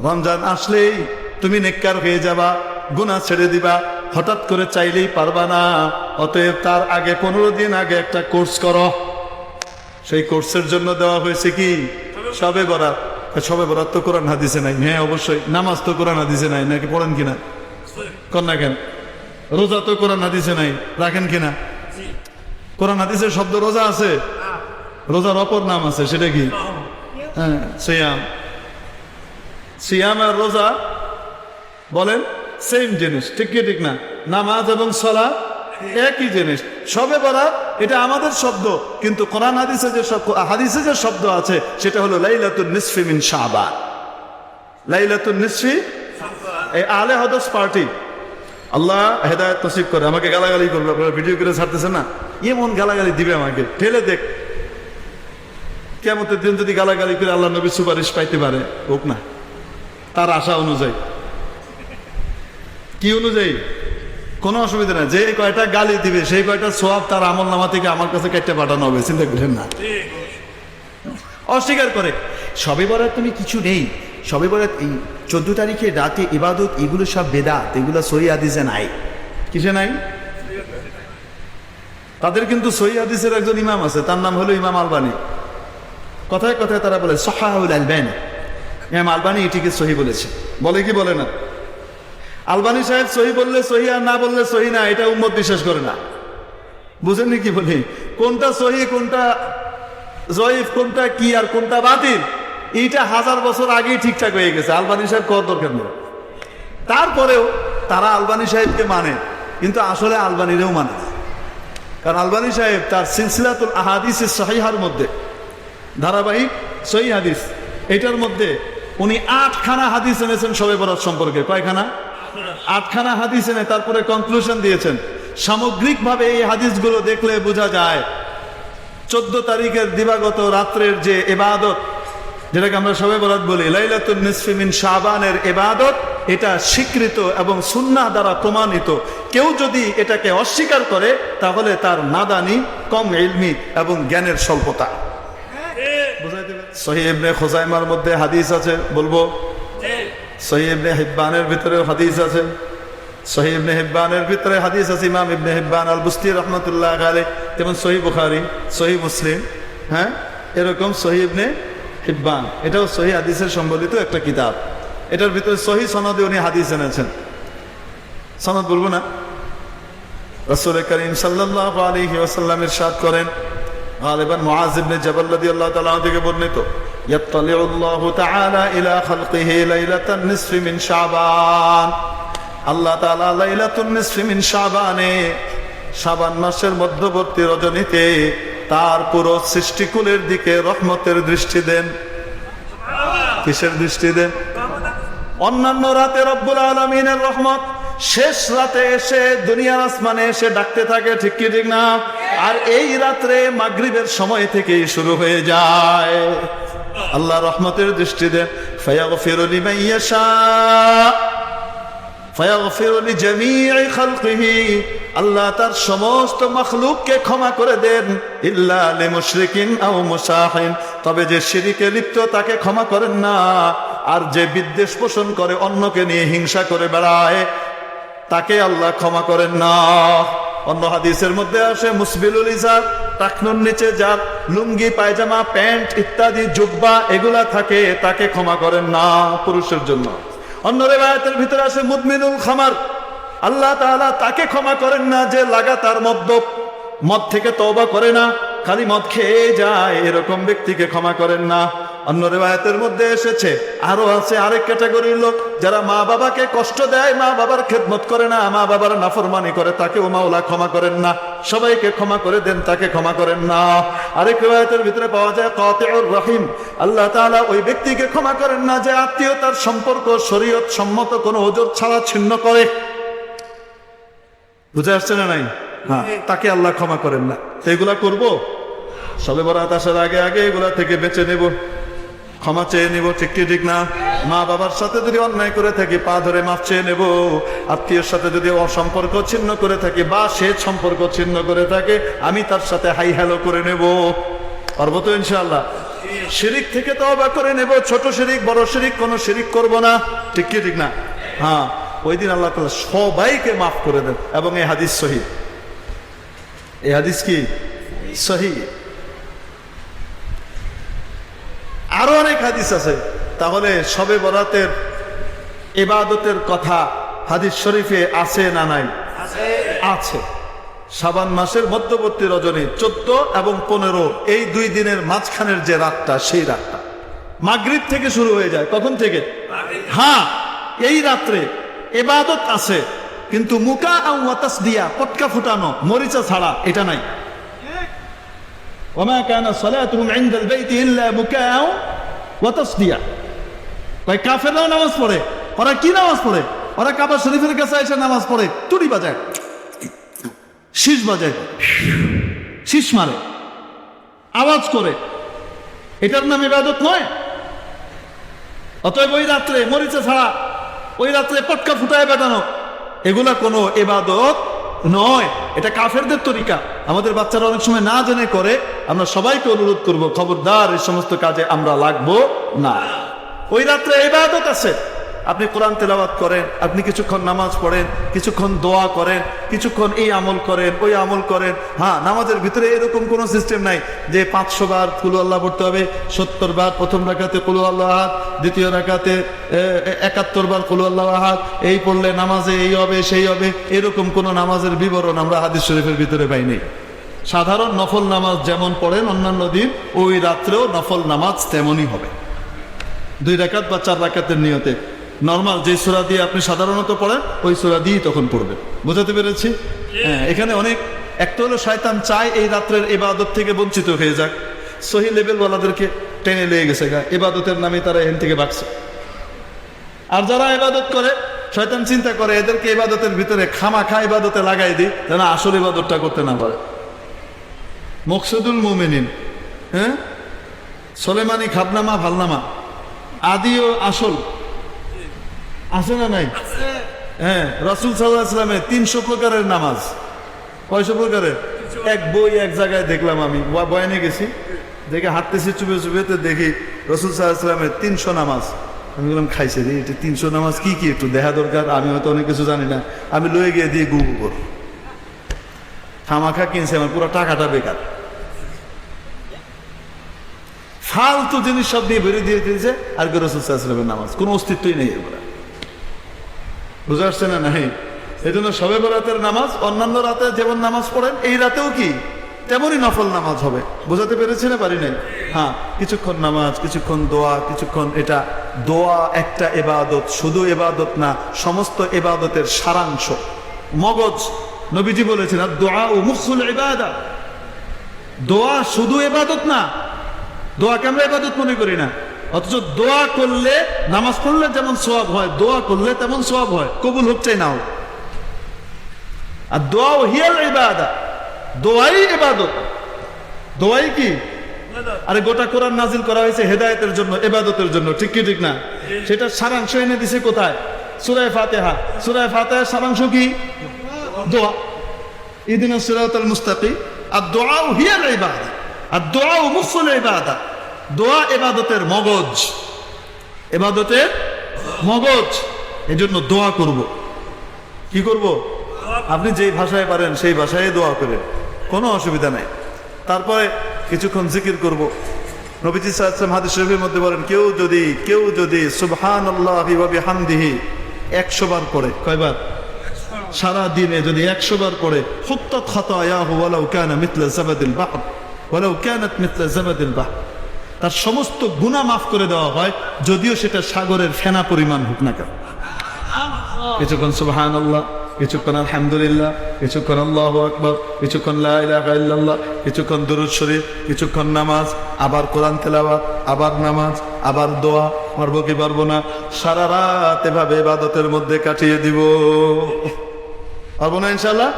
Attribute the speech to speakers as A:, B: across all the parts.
A: রমজান আসলেই তুমি নেককার হয়ে যাবা, গুনাহ ছেড়ে দিবা, হঠাৎ করে চাইলেই পারবা না। অতএব তার আগে 15 দিন আগে একটা কোর্স করো। সেই কোর্সের জন্য দেওয়া হয়েছে কি শবে বরাত। শবে বরাত তো কোরআন হাদিসে নাই। হ্যাঁ অবশ্যই। নামাজ তো কোরআন হাদিসে নাই, নাকি পড়েন কিনা? কন্যা কেন? রোজা তো কোরআন হাদিসে নাই, রাখেন কিনা? কোরআন হাদিসের শব্দ রোজা আছে, রোজার অপর নাম আছে, সেটা কি? হ্যাঁ, সিয়াম। সিয়াম আর রোজা বলেন সেম জিনিস, ঠিক কি ঠিক না? নামাজ এবং সালাত একই জিনিস। শবে বরাত এটা আমাদের শব্দ, কিন্তু কোরআন হাদিসে যে শব্দ আছে সেটা হলো লাইলাতুন নিসফি মিন শাবান। লাইলাতুন নিসফি, এই আলে হাদিস পার্টি, আল্লাহ হেদায়েত নসিব করে। আমাকে গালাগালি করবে, আপনারা ভিডিও করে ছাড়তেছেন না, এমন গালাগালি দিবে আমাকে, ঠেলে দেখ। কিয়ামতের দিন যদি গালাগালি করে আল্লাহ নবী সুপারিশ পাইতে পারে, হোক না, তার আশা অনুযায়ী। কি অনুযায়ী? কোনো অসুবিধা নাই। যে কয়টা গালি দিবে সেই কয়টা সওয়াব তার আমল নামা থেকে আমার কাছে কেটে পাঠানো হবে, চিন্তা করেন না। অস্বীকার করে শবে বরাত তুমি কিছু নেই, শবে বরাত এই 14 তারিখে রাতে ইবাদত, এগুলো সব বেদাত, এগুলো সহিহ হাদিসে নাই। কিসে নাই? তাদের কিন্তু সহিহ হাদিসের একজন ইমাম আছে, তার নাম হলো ইমাম আলবানী। কথায় কথায় তারা বলে সহিহুল আলবানী, ইমাম আলবানী এটিকে সহিহ বলেছে। বলে কি বলে না? আলবানী সাহেব সহি বললে সহি, আর না বললে সহি না, এটা উম্মত বিশ্বাস করে না। বুঝেননি কি বলি? কোনটা সহি, কোনটা জয়ীফ, কোনটা কি আর কোনটা বাতিল, এইটা 1000 বছর আগেই ঠিকঠাক হয়ে গেছে। আলবানী সাহেব কত দরকার নেই। তারপরেও তারা আলবানী সাহেবকে মানে, কিন্তু আসলে আলবানীরেও মানে না। কারণ আলবানী সাহেব তার সিলসিলাতুল আহাদিস সহিহার মধ্যে, ধারাবাহিক সহিহ হাদিস, এটার মধ্যে উনি 8খানা হাদিস এনেছেন শবে বরাত সম্পর্কে। কয়খানা? 8খানা হাদিস এনে তারপরে কনক্লুশন দিয়েছেন। সামগ্রিকভাবে এই হাদিসগুলো দেখলে বোঝা যায় 14 তারিখের দিবাগত রাত্রের যে ইবাদত, যেটাকে আমরা শবে বরাত বলি, লাইলাতুন নিসফি মিন শাবানের ইবাদত, এটা স্বীকৃত এবং সুন্নাহ দ্বারা প্রমাণিত। কেউ যদি এটাকে অস্বীকার করে তাহলে তার নাদানি, কম ইলমি এবং জ্ঞানের স্বল্পতা। সহিহ ইবনে খুজাইমার মধ্যে হাদিস আছে, বলবো। সহিহ ইবনে হিব্বানের ভিতরে হাদিস আছে, সহিহ ইবনে হিব্বানের ভিতরে হাদিস আছে। ইমাম ইবনে হিব্বান আল বুস্তি রাহমাতুল্লাহ আলাইহি, যেমন সহিহ বুখারী, সহিহ মুসলিম, হ্যাঁ, এরকম সহিহ ইবনে হিব্বান, এটাও সহিহ হাদিসের সম্বলিত একটা কিতাব। এটার ভিতরে সহিহ সনদে উনি হাদিস এনেছেন। সনদ বলবো না? রাসূল করিম সাল্লাল্লাহু আলাইহি ওয়াসাল্লাম ইরশাদ করেন, গালিবান মুআজ ইবনে জাবাল রাদিয়াল্লাহু তাআলা থেকে বর্ণিত, ইয়াত্তালিউল্লাহু তাআলা ইলা খালকিহি লাইলাতান নিসফি মিন শাবান। আল্লাহ তাআলা লাইলাতুন নিসফি মিন শাবানে, শাবান মাসের মধ্যবর্তী রজনীতে তার পুরো সৃষ্টিকুলের দিকে রহমতের দৃষ্টি দেন। কিসের দৃষ্টি দেন? অন্যান্য রাতে রব্বুল আলামিনের রহমত শেষ রাতে এসে দুনিয়ার আসমানে এসে ডাকতে থাকে, ঠিক কি ঠিক না? আর এই রাত্রে মাগরিবের সময় থেকেই শুরু হয়ে যায়। আল্লাহ রহমতের দৃষ্টি দেন। ফায়াগফিরু লিমান ইয়াশা, ফায়াগফিরু লিজামিই খালকিহি, আল্লাহ তার সমস্ত মাখলুককে ক্ষমা করে দেন। ইল্লা লিমুশরিকিন আও মুসাহিন, তবে যে শিরকে লিপ্ত তাকে ক্ষমা করেন না। আর যে বিদ্বেষ পোষণ করে, অন্যকে নিয়ে হিংসা করে বেড়ায়, তাকে আল্লাহ ক্ষমা করেন না। অন্য হাদিসের মধ্যে আসে মুসবিলুল ইজার, টাকনুর নিচে যার লুঙ্গি, পায়জামা, প্যান্ট ইত্যাদি জুব্বা এগুলা থাকে, তাকে ক্ষমা করেন না পুরুষের জন্য। অন্য রিওয়ায়াতের ভিতরে আসে মুদমিনুল খামার, আল্লাহ তাআলা তাকে ক্ষমা করেন না যে লাগাতার মদ থেকে তওবা করে না, খালি মদ খেয়ে যায়, এরকম ব্যক্তিকে ক্ষমা করেন না। অন্য রিওয়ায়াতের মধ্যে এসেছে, আরো আছে আরেক ক্যাটাগরির লোক, যারা মা বাবাকে কষ্ট দেয়, মা বাবার খেদমত করে না, মা বাবার নাফরমানি করে, তাকেও মাওলা ক্ষমা করেন না। সবাইকে ক্ষমা করে দেন, তাকে ক্ষমা করেন না। আরেক রিওয়ায়াতের ভিতরে পাওয়া যায় কাতিউর রহিম, আল্লাহ তাআলা ওই ব্যক্তিকে ক্ষমা করেন না যে আত্মীয়তার সম্পর্ক শরীয়ত সম্মত কোনো ওজর ছাড়া ছিন্ন করে। বুঝে আসছে না? নাই? হ্যাঁ, তাকে আল্লাহ ক্ষমা করেন না। এগুলা করবো, শবে বরাত আসার আগে আগে এগুলা থেকে বেঁচে নেব, ক্ষমা চেয়ে নেব, ঠিক কি ঠিক না? মা বাবার সাথে যদি অন্যায় করে থাকি পা ধরে মাফ চেয়ে নেব। আত্মীয়ের সাথে যদি অসম্পর্ক ছিন্ন করে থাকি বা সে সম্পর্ক ছিন্ন করে থাকে, আমি তার সাথে হাই হ্যালো করে নেব। পারবো তো ইনশাআল্লাহ? শিরিক থেকে তওবা করে নেব, ছোট শিরিক বড় শিরিক কোনো শিরিক করব না, ঠিক কি ঠিক না? হ্যাঁ, ওই দিন আল্লাহ তাআলা সবাইকে মাফ করে দেন। এবং এই হাদিস সহিহ, এই হাদিস কি সহিহ। আরো অনেক হাদিস আছে। তাহলে শবে বরাতের ইবাদতের কথা হাদিস শরীফে আছে না নাই? আছে। শাবান মাসের মধ্যবর্তী রজনী 14 এবং 15 এই 2 দিনের মাঝখানের যে রাতটা, সেই রাতটা মাগরিব থেকে শুরু হয়ে যায়। কখন থেকে? হ্যাঁ, এই রাত্রে ইবাদত আছে, কিন্তু মুকা আও ওয়াতাসদিয়া, পটকা ফুটানো, মরিচা ছাড়া, এটা নাই। ওমা কানা সালাতুহুম ইনদাল বাইতি ইল্লা মুকাআ ওয়া তাসদিয়া। ভাই কাফেররাও নামাজ পড়ে। ওরা কি নামাজ পড়ে? ওরা কাবা শরীফের কাছে এসে নামাজ পড়ে, তুড়ি বাজায়, শীষ বাজায়, শীষ মারে, আওয়াজ করে। এটার নাম ইবাদত নয়। অতএব ওই রাত্রে মরিচা ছাড়া, ওই রাত্রে পটকা ফুটায় বেটানো, এগুলা কোনো ইবাদত নয়। এটা কাফেরদের তরিকা। আমাদের বাচ্চারা অনেক সময় না জেনে করে। আমরা সবাইকে অনুরোধ করব, খবরদার এই সমস্ত কাজে আমরা লাগবো না। ওই রাত্রে ইবাদত আছে। আপনি কোরআন তেলাওয়াত করেন, আপনি কিছুক্ষণ নামাজ পড়েন, কিছুক্ষণ দোয়া করেন, কিছুক্ষণ এই আমল করেন, ওই আমল করেন। হ্যাঁ, নামাজের ভিতরে এরকম কোনো সিস্টেম নাই যে 500 বার কুলু আল্লাহ পড়তে হবে, 70 বার প্রথম রাকাতে কুলু আল্লাহ আহাদ, দ্বিতীয় রাকাতে 71 বার কুলু আল্লাহ আহাদ, এই পড়লে নামাজে এই হবে সেই হবে। এরকম কোনো নামাজের বিবরণ আমরা হাদিস শরীফের ভিতরে পাইনি। সাধারণ নফল নামাজ যেমন পড়েন অন্যান্য দিন, ওই রাত্রেও নফল নামাজ তেমনই হবে। 2 রাকাত বা 4 রাকাতের নিয়তে নরমাল যে সূরা দিয়ে আপনি সাধারণত পড়েন, ওই সূরা দিয়েই তখন পড়বেন। বুঝাতে পেরেছি? হ্যাঁ, এখানে অনেক একটা হলো শয়তান চায় এই রাত্রের ইবাদত থেকে বঞ্চিত হয়ে যাক। সহি লেভেলওয়ালাদেরকে টেনে লেগে গেছে গা, ইবাদতের নামে তারা এখান থেকে ভাগছে। আর যারা ইবাদত করে, শয়তান চিন্তা করে এদেরকে ইবাদতের ভিতরে খামাখা ইবাদতে লাগাই দিই, যেন আসল ইবাদতটা করতে না পারে। মকসুদুল মুমিনিন, হ্যাঁ, সোলেমানি খাবনামা ভালনামা, আদি ও আসল আছে না নাই? হ্যাঁ, রাসূল সাল্লাল্লাহু আলাইহি ওয়াসাল্লামের 300 প্রকারের নামাজ। কয়শো প্রকারের? এক বই এক জায়গায় দেখলাম, আমি বয়ানে গেছি, দেখে হাঁটতেছি চুপে চুপে, তো দেখি রাসূল সাল্লাল্লাহু আলাইহি ওয়াসাল্লামের 300 নামাজ। আমি বললাম খাইছে রে, এটা 300 নামাজ কি কি একটু দেখা দরকার। আমি হয়তো অনেক কিছু জানি না, আমি লয়ে গিয়ে দিয়ে গুগল কর, খামাখা কিনছে, আমার পুরো টাকাটা বেকার। ফালতু জিনিস সব দিয়ে বেরিয়ে দিয়ে দিয়েছে। আর রাসূল সাল্লাল্লাহু আলাইহি ওয়াসাল্লামের নামাজ কোনো অস্তিত্বই নেই এগুলো। বুঝে আসছে না? নাই। এই জন্য শবে বরাতের নামাজ অন্যান্য রাতে যেমন নামাজ পড়েন, এই রাতেও কি তেমনই নফল নামাজ হবে। বোঝাতে পেরেছি না পারি নাই? হ্যাঁ, কিছুক্ষণ নামাজ, কিছুক্ষণ দোয়া, কিছুক্ষণ এটা দোয়া একটা ইবাদত, শুধু ইবাদত না, সমস্ত ইবাদতের সারাংশ, মগজ। নবীজি বলেছেন আর দোয়া ও মুখুল ইবাদা। দোয়া শুধু ইবাদত না, দোয়াকে আমরা ইবাদত মনে করি না, অথচ দোয়া করলে, নামাজ পড়লে যেমন সওয়াব হয়, দোয়া করলে তেমন সওয়াব হয়, কবুল হোক চাই না হোক। আর দোয়া হিয়াল ইবাদা, দোয়াই ইবাদত। দোয়াই কি? আরে গোটা কোরআন নাজিল করা হয়েছে হেদায়েতের জন্য, ইবাদতের জন্য, ঠিক কি ঠিক না? সেটা সারাংশ এনে দিছে কোথায়? সূরা ফাতিহা। সূরা ফাতিহার সারাংশ কি? দোয়া। ইহদিনাস সিরাতাল মুস্তাকিম। আর দোয়া হিয়াল ইবাদা, আর দোয়া মুখুল ইবাদা। দোয়া ইবাদতের মগজ, ইবাদতের মগজ। এজন্য দোয়া করব। কি করব? আপনি যেই ভাষায় পারেন সেই ভাষায় দোয়া করেন, কোনো অসুবিধা নাই। তারপরে কিছুক্ষণ জিকির করব। নবীজি সাল্লাল্লাহু আলাইহি ওয়াসাল্লাম হাদিস শরীফের মধ্যে বলেন, কেউ যদি সুবহানাল্লাহি ওয়া বিহামদিহি 100 বার পড়ে, কয়বার? সারা দিনে যদি 100 বার পড়ে, হুত্তাত খাতায়াহু ওয়ালাউ কানা মিথলা যাবাদিল বাহর ওয়ালাউ কানাত মিথলা যাবাদিল বাহর। তার সমস্ত গুনাহ মাফ করে দেওয়া হয়, যদিও সেটা সাগরের ফেনা পরিমাণ হোক না কেন। কিছুক্ষণ সুবহানাল্লাহ, কিছুক্ষণ আলহামদুলিল্লাহ, কিছুক্ষণ আল্লাহু আকবার, কিছুক্ষণ লা ইলাহা ইল্লাল্লাহ, কিছুক্ষণ দুরূদ শরীফ, কিছুক্ষণ নামাজ, আবার কোরআন তেলাওয়াত, আবার নামাজ, আবার দোয়া। পারবো কি পারবো না? সারা রাত এভাবে ইবাদতের মধ্যে কাটিয়ে দিব। পারবো না ইনশাআল্লাহ?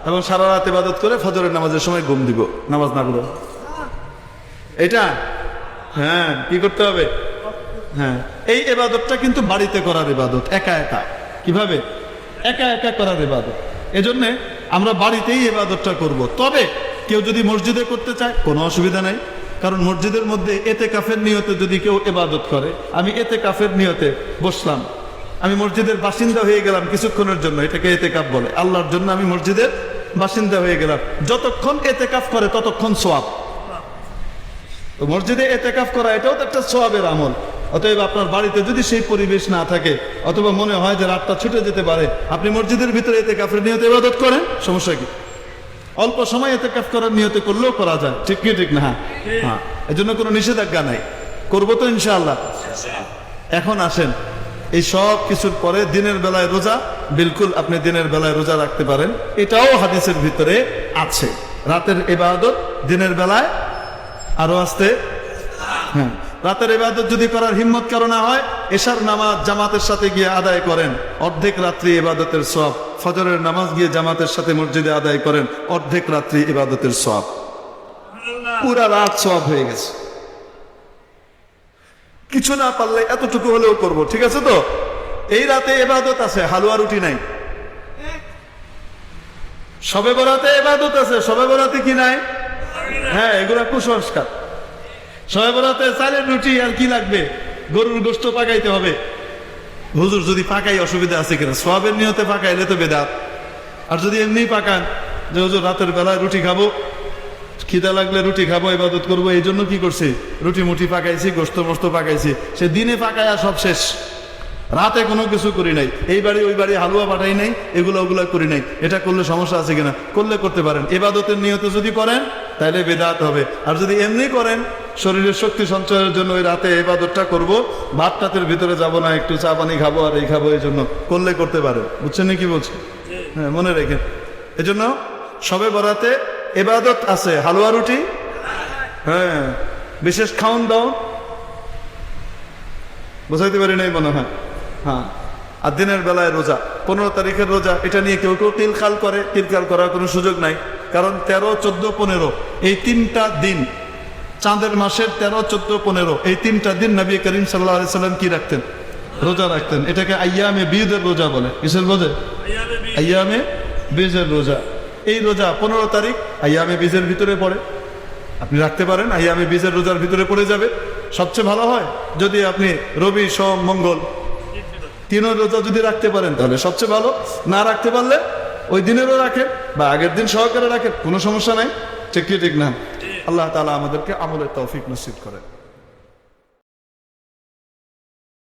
A: এবং সারা রাত ইবাদত করে ফজরের নামাজের সময় ঘুম দিব, নামাজ না করে। এটা হ্যাঁ, কি করতে হবে? হ্যাঁ, এই ইবাদতটা কিন্তু বাড়িতে করার ইবাদত, একা একা। কিভাবে? একা একা করার ইবাদত। এজন্য আমরা বাড়িতেই ইবাদতটা করব। তবে কেউ যদি মসজিদে করতে চায়, কোনো অসুবিধা নাই। কারণ মসজিদের মধ্যে এতেকাফের নিয়তে যদি কেউ ইবাদত করে, আমি এতেকাফের নিয়তে বসলাম, আমি মসজিদের বাসিন্দা হয়ে গেলাম কিছুক্ষণের জন্য, এটাকে এতেকাফ বলে। আল্লাহর জন্য আমি মসজিদের বাসিন্দা হয়ে গেলাম, যতক্ষণ এতেকাফ করে ততক্ষণ সওয়াব। তো মসজিদে এতেকাফ করা এটাও তো একটা সওয়াবের আমল। অতএব আপনার বাড়িতে যদি সেই পরিবেশ না থাকে, অথবা মনে হয় যে রাতটা ছুটে যেতে পারে, আপনি মসজিদের ভিতরে এতেকাফের নিয়তে ইবাদত করেন, সমস্যা কি? অল্প সময় এতেকাফ করার নিয়তে করলেও করা যায়, ঠিক কি ঠিক না? হ্যাঁ, এর জন্য কোনো নিষেধাজ্ঞা নাই, করবো তো ইনশাআল্লাহ। এখন আসেন, এই সব কিছুর পরে দিনের বেলায় রোজা, বিলকুল আপনি দিনের বেলায় রোজা রাখতে পারেন, এটাও হাদিসের ভিতরে আছে। রাতের ইবাদত দিনের বেলায় আরো আসতে, হ্যাঁ, রাতের ইবাদত যদি করার হিম্মত কারো না হয়, এশার নামাজ জামাতের সাথে গিয়ে আদায় করেন, অর্ধেক রাত্রি ইবাদতের সওয়াব। ফজরের নামাজ গিয়ে জামাতের সাথে মসজিদে আদায় করেন, অর্ধেক রাত্রি ইবাদতের সওয়াব, পুরা রাত সওয়াব হয়ে গেছে। কিছু না পারলে এতটুকু হলেও করব, ঠিক আছে তো? এই রাতে ইবাদত আছে, হালুয়া রুটি নাই। শবে বরাতে ইবাদত আছে, শবে বরাতে কি নাই? হ্যাঁ, এগুলা কুসংস্কার। শবে বরাতে চালের রুটি আর কি লাগবে? গরুর গোশত পাকাইতে হবে। হুজুর যদি পাকাই অসুবিধা আছে কিনা? সওয়াবের নিয়তে পাকাইলে তো বেদাত। আর যদি এমনি পাকান যে হুজুর রাতের বেলায় রুটি খাবো, খিদা লাগলে রুটি খাবো, ইবাদত করবো, এই জন্য কি করছি, রুটি মুটি পাকাইছি, গোশত মোস্ত পাকাইছি, সে দিনে পাকায়া সব শেষ, রাতে কোনো কিছু করি নাই, এই বাড়ি ওই বাড়ি হালুয়া পাঠাই নাই, এগুলো ওগুলা করি নাই। এটা করলে সমস্যা আছে কিনা? করলে করতে পারেন। ইবাদতের নিয়তে যদি করেন তাহলে বেদাত হবে। আর যদি এমনি করেন শরীরের শক্তি সঞ্চয়ের জন্য, ওই রাতে ইবাদতটা করবো, ভাত টাতের ভিতরে যাব না, একটু চা পানি খাবো আর এই খাবো, এই জন্য করলে করতে পারেন। বুঝছেন কি বলছি? হ্যাঁ, মনে রেখেন। এজন্য শবে বরাতে ইবাদত আছে, হালুয়া রুটি, হ্যাঁ, বিশেষ খাওন দাওন, বুঝাইতে পারি নাই মনে হয়। হ্যাঁ, আর দিনের বেলায় রোজা, 15 তারিখের রোজা, এটা নিয়ে কেউ কেউ তিলখাল করে, তিলখাল করার কোনো সুযোগ নাই। কারণ 13, 14, 15 এই 3টা দিন, চাঁদের মাসের 13, 14, 15 এই 3টা দিন নবী করিম সাল্লাল্লাহু আলাইহি সাল্লাম কি রাখতেন? রোজা রাখতেন। এটাকে আইয়ামে বীজের রোজা বলে। কিসের বোঝে? আইয়ামে বীজের রোজা। এই রোজা 15 তারিখ আইয়ামে বীজের ভিতরে পড়ে, আপনি রাখতে পারেন, আইয়ামে বীজের রোজার ভিতরে পড়ে যাবে। সবচেয়ে ভালো হয় যদি আপনি রবি, সোম, মঙ্গল 3 রোজা যদি রাখতে পারেন তাহলে সবচেয়ে ভালো। না রাখতে পারলে ওই দিনেরও রাখেন বা আগের দিন সহকারে রাখেন, কোনো সমস্যা নাই, ঠিক কি ঠিক না? আল্লাহ তাআলা আমাদেরকে আমলের তৌফিক নসিব করেন।